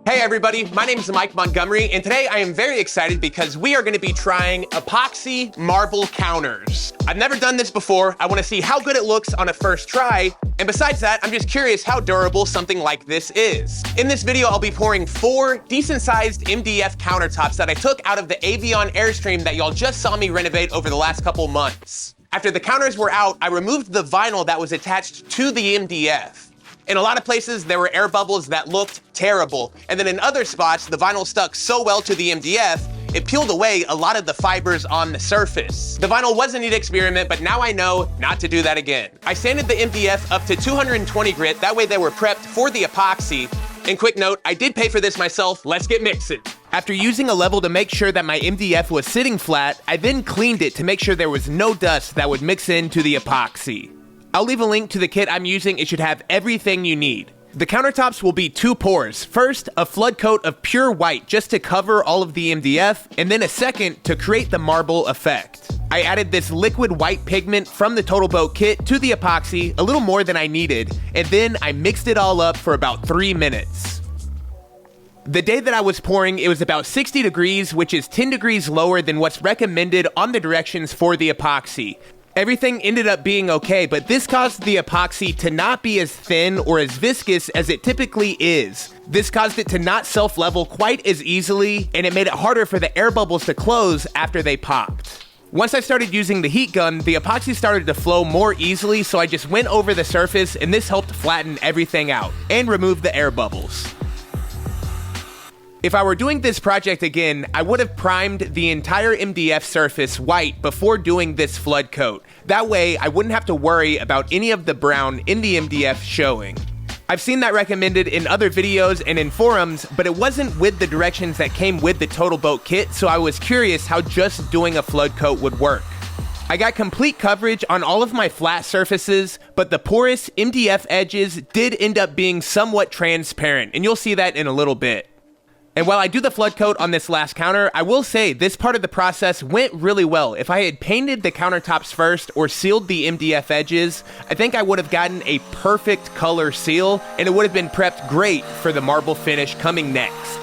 Hey everybody, my name is Mike Montgomery, and today I am very excited because we are going to be trying epoxy marble counters. I've never done this before. I want to see how good it looks on a first try, and besides that, I'm just curious how durable something like this is. In this video, I'll be pouring 4 decent-sized MDF countertops that I took out of the Avion Airstream that y'all just saw me renovate over the last couple months. After the counters were out, I removed the vinyl that was attached to the MDF. In a lot of places, there were air bubbles that looked terrible. And then in other spots, the vinyl stuck so well to the MDF, it peeled away a lot of the fibers on the surface. The vinyl was a neat experiment, but now I know not to do that again. I sanded the MDF up to 220 grit, that way they were prepped for the epoxy. And quick note, I did pay for this myself, let's get mixing. After using a level to make sure that my MDF was sitting flat, I then cleaned it to make sure there was no dust that would mix into the epoxy. I'll leave a link to the kit I'm using. It should have everything you need. The countertops will be 2 pours. First, a flood coat of pure white just to cover all of the MDF, and then a second to create the marble effect. I added this liquid white pigment from the Total Boat kit to the epoxy, a little more than I needed, and then I mixed it all up for about 3 minutes. The day that I was pouring, it was about 60 degrees, which is 10 degrees lower than what's recommended on the directions for the epoxy. Everything ended up being okay, but this caused the epoxy to not be as thin or as viscous as it typically is. This caused it to not self-level quite as easily, and it made it harder for the air bubbles to close after they popped. Once I started using the heat gun, the epoxy started to flow more easily, so I just went over the surface, and this helped flatten everything out and remove the air bubbles. If I were doing this project again, I would have primed the entire MDF surface white before doing this flood coat. That way, I wouldn't have to worry about any of the brown in the MDF showing. I've seen that recommended in other videos and in forums, but it wasn't with the directions that came with the Total Boat kit, so I was curious how just doing a flood coat would work. I got complete coverage on all of my flat surfaces, but the porous MDF edges did end up being somewhat transparent, and you'll see that in a little bit. And while I do the flood coat on this last counter, I will say this part of the process went really well. If I had painted the countertops first or sealed the MDF edges, I think I would have gotten a perfect color seal, and it would have been prepped great for the marble finish coming next.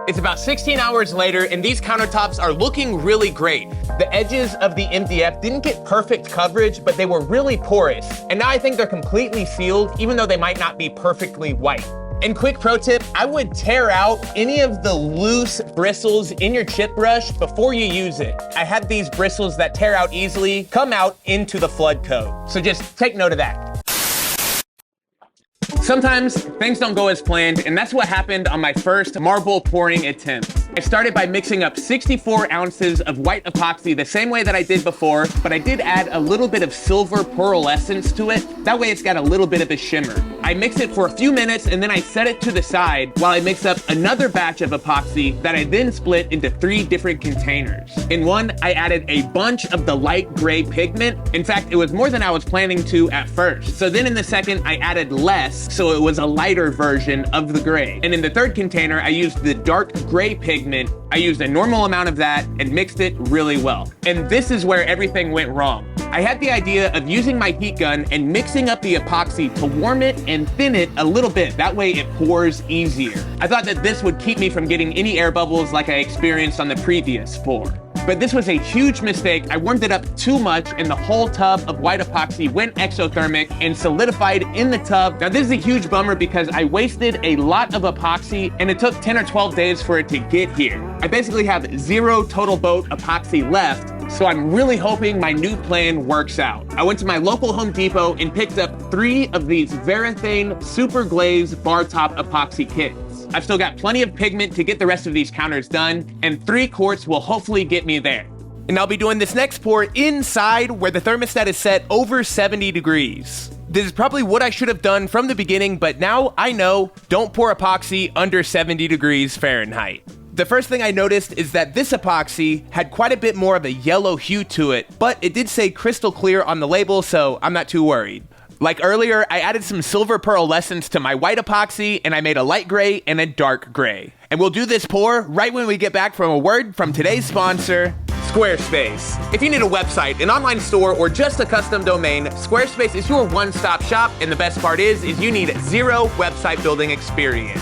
It's about 16 hours later, and these countertops are looking really great. The edges of the MDF didn't get perfect coverage, but they were really porous. And now I think they're completely sealed, even though they might not be perfectly white. And quick pro tip, I would tear out any of the loose bristles in your chip brush before you use it. I had these bristles that tear out easily come out into the flood coat. So just take note of that. Sometimes things don't go as planned, and that's what happened on my first marble pouring attempt. I started by mixing up 64 ounces of white epoxy the same way that I did before, but I did add a little bit of silver pearlescence to it. That way it's got a little bit of a shimmer. I mixed it for a few minutes, and then I set it to the side while I mix up another batch of epoxy that I then split into 3 different containers. In one, I added a bunch of the light gray pigment. In fact, it was more than I was planning to at first. So then in the second, I added less, so it was a lighter version of the gray. And in the third container, I used the dark gray pigment. I used a normal amount of that and mixed it really well. And this is where everything went wrong. I had the idea of using my heat gun and mixing up the epoxy to warm it and thin it a little bit. That way it pours easier. I thought that this would keep me from getting any air bubbles like I experienced on the previous pour. But this was a huge mistake. I warmed it up too much, and the whole tub of white epoxy went exothermic and solidified in the tub. Now this is a huge bummer because I wasted a lot of epoxy, and it took 10 or 12 days for it to get here. I basically have 0 Total Boat epoxy left, so I'm really hoping my new plan works out. I went to my local Home Depot and picked up 3 of these Varathane Super Glaze bar top epoxy kits. I've still got plenty of pigment to get the rest of these counters done, and 3 quarts will hopefully get me there. And I'll be doing this next pour inside where the thermostat is set over 70 degrees. This is probably what I should have done from the beginning, but now I know, don't pour epoxy under 70 degrees Fahrenheit. The first thing I noticed is that this epoxy had quite a bit more of a yellow hue to it, but it did say crystal clear on the label, so I'm not too worried. Like earlier, I added some silver pearlescence to my white epoxy, and I made a light gray and a dark gray. And we'll do this pour right when we get back from a word from today's sponsor, Squarespace. If you need a website, an online store, or just a custom domain, Squarespace is your one-stop shop, and the best part is you need zero website building experience.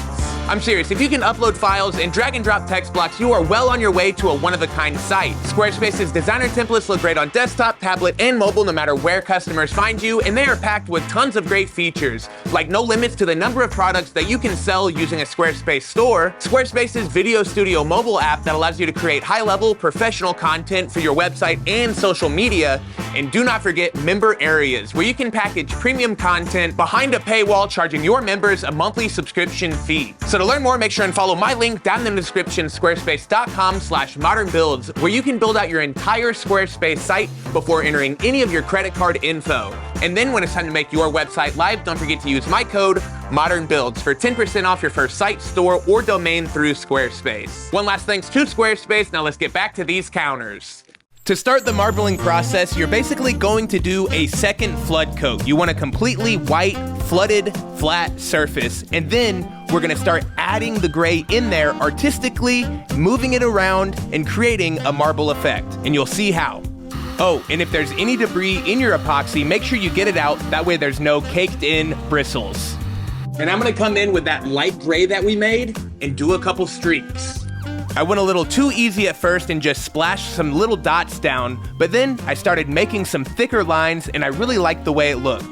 I'm serious, if you can upload files and drag and drop text blocks, you are well on your way to a one-of-a-kind site. Squarespace's designer templates look great on desktop, tablet, and mobile no matter where customers find you, and they are packed with tons of great features, like no limits to the number of products that you can sell using a Squarespace store, Squarespace's Video Studio mobile app that allows you to create high-level, professional content for your website and social media, and do not forget member areas, where you can package premium content behind a paywall, charging your members a monthly subscription fee. So to learn more, make sure and follow my link down in the description, squarespace.com/modernbuilds, where you can build out your entire Squarespace site before entering any of your credit card info. And then when it's time to make your website live, don't forget to use my code ModernBuilds for 10% off your first site, store, or domain through Squarespace. One last thanks to Squarespace. Now let's get back to these counters. To start the marbling process, you're basically going to do a second flood coat. You want a completely white, flooded, flat surface, and then we're gonna start adding the gray in there artistically, moving it around, and creating a marble effect, and you'll see how. Oh, and if there's any debris in your epoxy, make sure you get it out, that way there's no caked in bristles. And I'm gonna come in with that light gray that we made and do a couple streaks. I went a little too easy at first and just splashed some little dots down, but then I started making some thicker lines and I really liked the way it looked.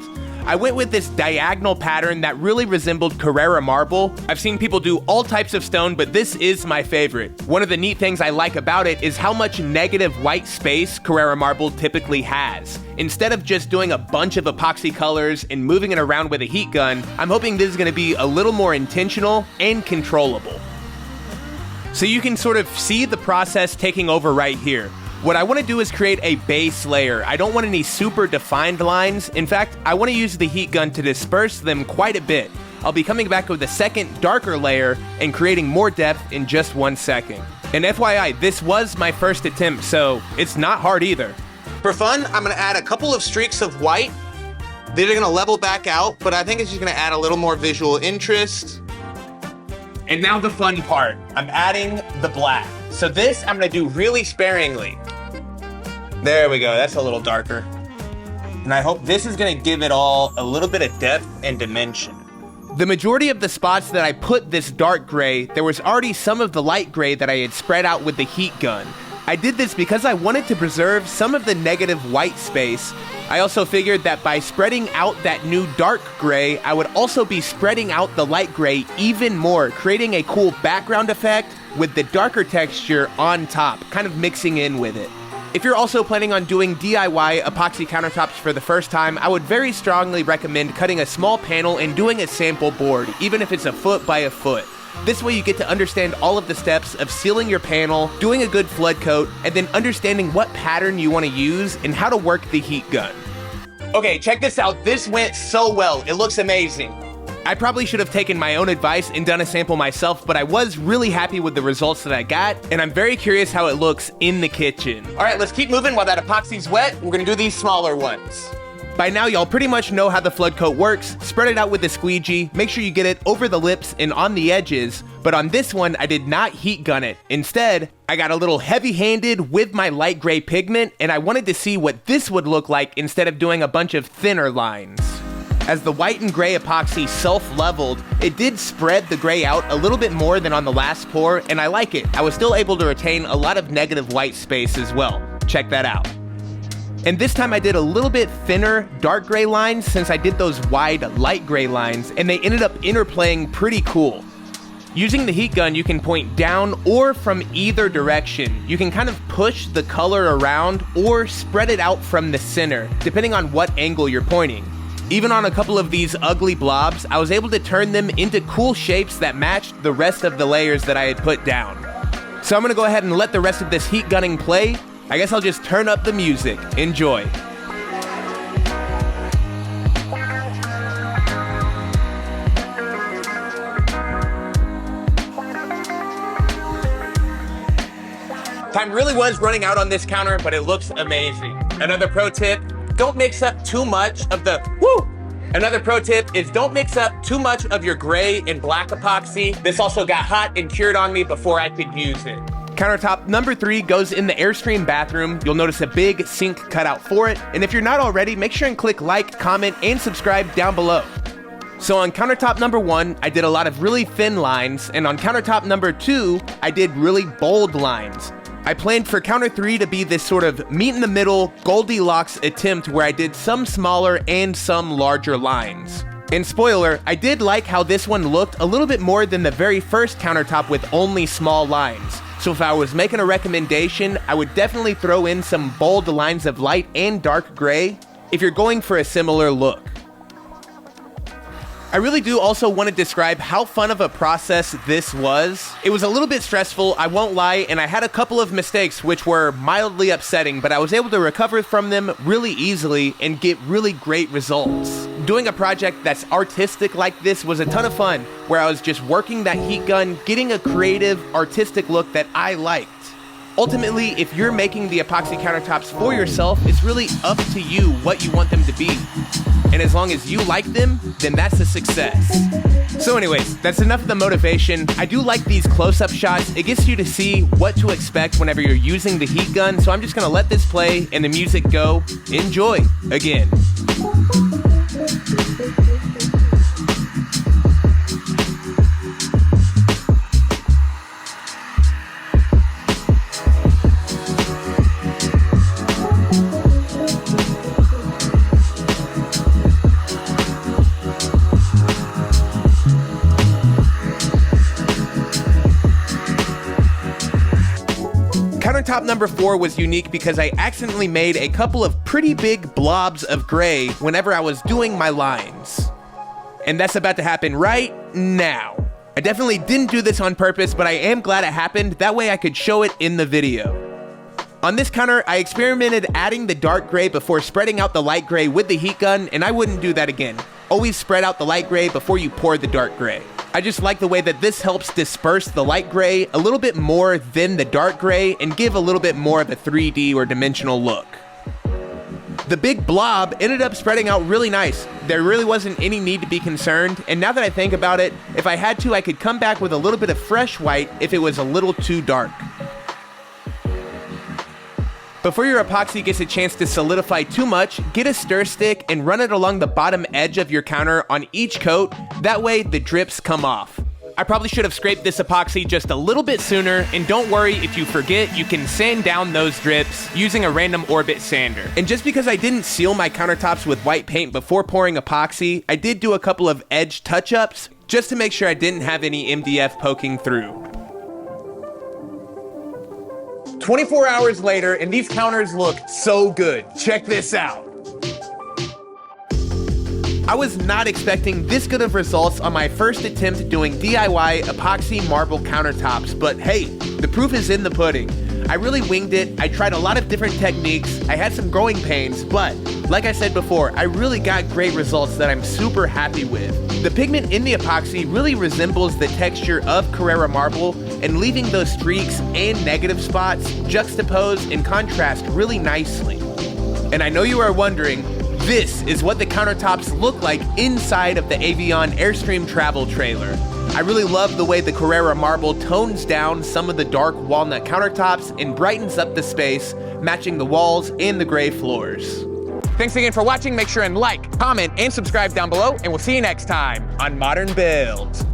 I went with this diagonal pattern that really resembled Carrara marble. I've seen people do all types of stone, but this is my favorite. One of the neat things I like about it is how much negative white space Carrara marble typically has. Instead of just doing a bunch of epoxy colors and moving it around with a heat gun, I'm hoping this is gonna be a little more intentional and controllable. So you can sort of see the process taking over right here. What I want to do is create a base layer. I don't want any super defined lines. In fact, I want to use the heat gun to disperse them quite a bit. I'll be coming back with a second darker layer and creating more depth in just 1 second. And FYI, this was my first attempt, so it's not hard either. For fun, I'm going to add a couple of streaks of white. They're going to level back out, but I think it's just going to add a little more visual interest. And now the fun part, I'm adding the black. So this I'm gonna do really sparingly. There we go, that's a little darker. And I hope this is gonna give it all a little bit of depth and dimension. The majority of the spots that I put this dark gray, there was already some of the light gray that I had spread out with the heat gun. I did this because I wanted to preserve some of the negative white space. I also figured that by spreading out that new dark gray, I would also be spreading out the light gray even more, creating a cool background effect with the darker texture on top, kind of mixing in with it. If you're also planning on doing DIY epoxy countertops for the first time, I would very strongly recommend cutting a small panel and doing a sample board, even if it's a foot by a foot. This way you get to understand all of the steps of sealing your panel, doing a good flood coat, and then understanding what pattern you want to use and how to work the heat gun. Okay, check this out. This went so well. It looks amazing. I probably should have taken my own advice and done a sample myself, but I was really happy with the results that I got, and I'm very curious how it looks in the kitchen. All right, let's keep moving while that epoxy's wet. We're gonna do these smaller ones. By now, y'all pretty much know how the flood coat works. Spread it out with the squeegee. Make sure you get it over the lips and on the edges. But on this one, I did not heat gun it. Instead, I got a little heavy-handed with my light gray pigment, and I wanted to see what this would look like instead of doing a bunch of thinner lines. As the white and gray epoxy self-leveled, it did spread the gray out a little bit more than on the last pour, and I like it. I was still able to retain a lot of negative white space as well. Check that out. And this time I did a little bit thinner dark gray lines since I did those wide light gray lines, and they ended up interplaying pretty cool. Using the heat gun, you can point down or from either direction. You can kind of push the color around or spread it out from the center, depending on what angle you're pointing. Even on a couple of these ugly blobs, I was able to turn them into cool shapes that matched the rest of the layers that I had put down. So I'm gonna go ahead and let the rest of this heat gunning play. I guess I'll just turn up the music. Enjoy. Time really was running out on this counter, but it looks amazing. Another pro tip, don't mix up too much of the, Another pro tip is don't mix up too much of your gray and black epoxy. This also got hot and cured on me before I could use it. Countertop number 3 goes in the Airstream bathroom. You'll notice a big sink cutout for it. And if you're not already, make sure and click like, comment, and subscribe down below. So on countertop number 1, I did a lot of really thin lines, and on countertop number 2, I did really bold lines. I planned for counter 3 to be this sort of meet in the middle Goldilocks attempt where I did some smaller and some larger lines. And spoiler, I did like how this one looked a little bit more than the very first countertop with only small lines. So if I was making a recommendation, I would definitely throw in some bold lines of light and dark gray if you're going for a similar look. I really do also want to describe how fun of a process this was. It was a little bit stressful, I won't lie, and I had a couple of mistakes which were mildly upsetting, but I was able to recover from them really easily and get really great results. Doing a project that's artistic like this was a ton of fun, where I was just working that heat gun, getting a creative, artistic look that I liked. Ultimately, if you're making the epoxy countertops for yourself, it's really up to you what you want them to be. And as long as you like them, then that's a success. So anyways, that's enough of the motivation. I do like these close-up shots. It gets you to see what to expect whenever you're using the heat gun, so I'm just gonna let this play and the music go. Enjoy, again. Countertop number 4 was unique because I accidentally made a couple of pretty big blobs of gray whenever I was doing my lines. And that's about to happen right now. I definitely didn't do this on purpose, but I am glad it happened. That way I could show it in the video. On this counter, I experimented adding the dark gray before spreading out the light gray with the heat gun, and I wouldn't do that again. Always spread out the light gray before you pour the dark gray. I just like the way that this helps disperse the light gray a little bit more than the dark gray and give a little bit more of a 3D or dimensional look. The big blob ended up spreading out really nice. There really wasn't any need to be concerned, and now that I think about it, if I had to, I could come back with a little bit of fresh white if it was a little too dark. Before your epoxy gets a chance to solidify too much, get a stir stick and run it along the bottom edge of your counter on each coat, that way the drips come off. I probably should have scraped this epoxy just a little bit sooner, and don't worry if you forget, you can sand down those drips using a random orbit sander. And just because I didn't seal my countertops with white paint before pouring epoxy, I did do a couple of edge touch-ups just to make sure I didn't have any MDF poking through. 24 hours later, and these counters look so good. Check this out. I was not expecting this good of results on my first attempt doing DIY epoxy marble countertops, but hey, the proof is in the pudding. I really winged it. I tried a lot of different techniques. I had some growing pains, but like I said before, I really got great results that I'm super happy with. The pigment in the epoxy really resembles the texture of Carrara marble, and leaving those streaks and negative spots juxtaposed and contrast really nicely. And I know you are wondering, this is what the countertops look like inside of the Avion Airstream travel trailer. I really love the way the Carrara marble tones down some of the dark walnut countertops and brightens up the space, matching the walls and the gray floors. Thanks again for watching. Make sure and like, comment, and subscribe down below, and we'll see you next time on Modern Builds.